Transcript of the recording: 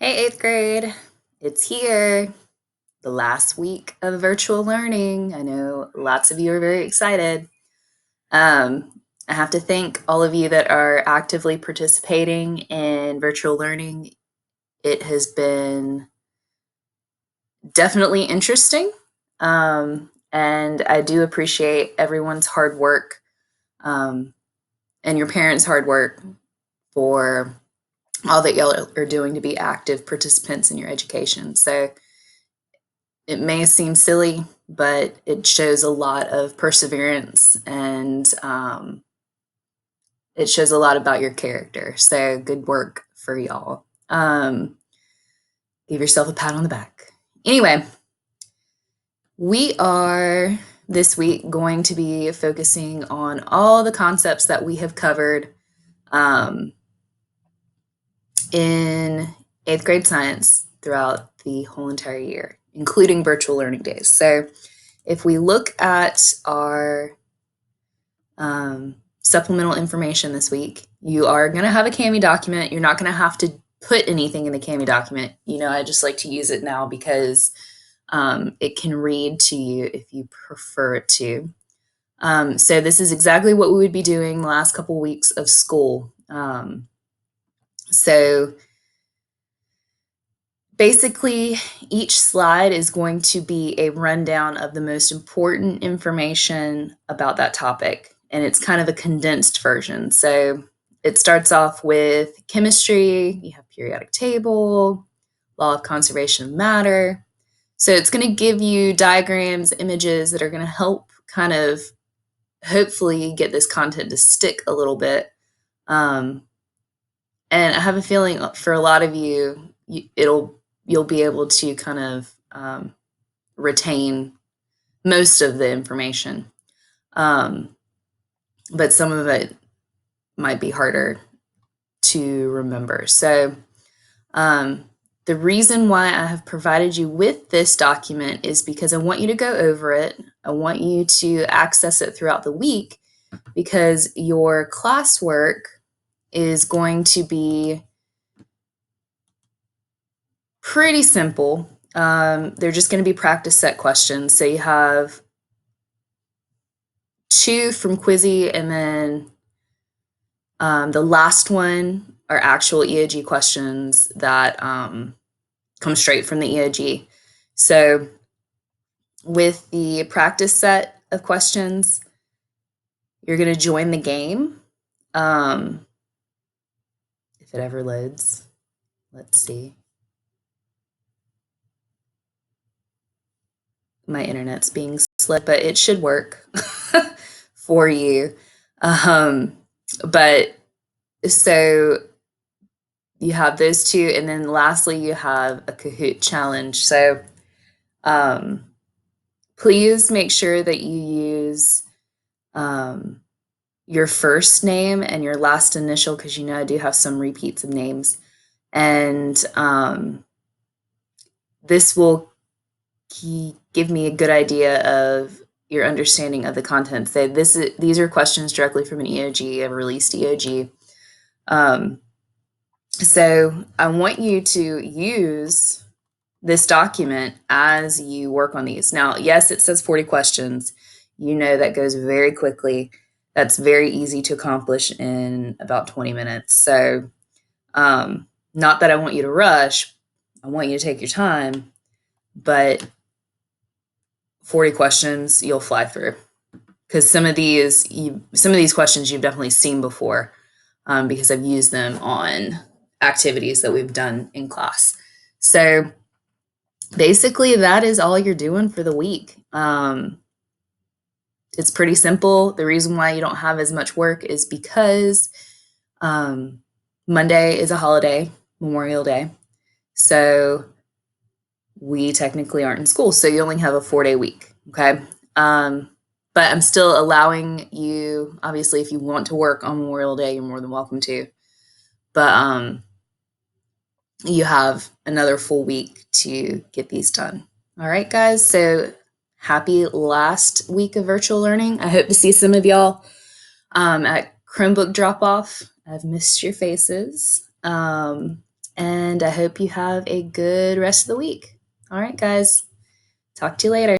Hey, eighth grade. It's here, the last week of virtual learning. I know lots of you are very excited. I have to thank all of you that are actively participating in virtual learning. It has been definitely interesting, and I do appreciate everyone's hard work um, and your parents' hard work for all that y'all are doing to be active participants in your education. So it may seem silly, but it shows a lot of perseverance and it shows a lot about your character. So good work for y'all. Give yourself a pat on the back. Anyway, we are this week going to be focusing on all the concepts that we have covered um, in eighth grade science throughout the whole entire year, including virtual learning days. So if we look at our supplemental information this week, you are going to have a Kami document. You're not going to have to put anything in the Kami document. I just like to use it now because it can read to you if you prefer it to. So this is exactly what we would be doing the last couple of weeks of school. So basically, each slide is going to be a rundown of the most important information about that topic, and it's kind of a condensed version. So it starts off with chemistry, you have periodic table, law of conservation of matter. So it's going to give you diagrams, images that are going to help kind of hopefully get this content to stick a little bit. And I have a feeling for a lot of you, you'll be able to kind of retain most of the information, but some of it might be harder to remember. So the reason why I have provided you with this document is because I want you to go over it. I want you to access it throughout the week because your classwork is going to be pretty simple. They're just going to be practice set questions. So you have 2 from Quizzy, and then the last one are actual EOG questions that come straight from the EOG. So with the practice set of questions, you're going to join the game. If it ever loads, let's see. My internet's being slow, but it should work for you. But so you have those 2, and then lastly, you have a Kahoot challenge. So please make sure that you use your first name and your last initial, because I do have some repeats of names. And this will give me a good idea of your understanding of the content. So these are questions directly from an EOG, a released EOG. So I want you to use this document as you work on these. Now, yes, it says 40 questions. That goes very quickly. That's very easy to accomplish in about 20 minutes. So not that I want you to rush. I want you to take your time, but 40 questions you'll fly through, because some of these questions you've definitely seen before, because I've used them on activities that we've done in class. So basically, that is all you're doing for the week. It's pretty simple. The reason why you don't have as much work is because Monday is a holiday, Memorial Day. So we technically aren't in school. So you only have a 4-day week. Okay. But I'm still allowing you, obviously, if you want to work on Memorial Day, you're more than welcome to. But you have another full week to get these done. All right, guys. So happy last week of virtual learning. I hope to see some of y'all at Chromebook drop-off. I've missed your faces. And and I hope you have a good rest of the week. All right, guys. Talk to you later.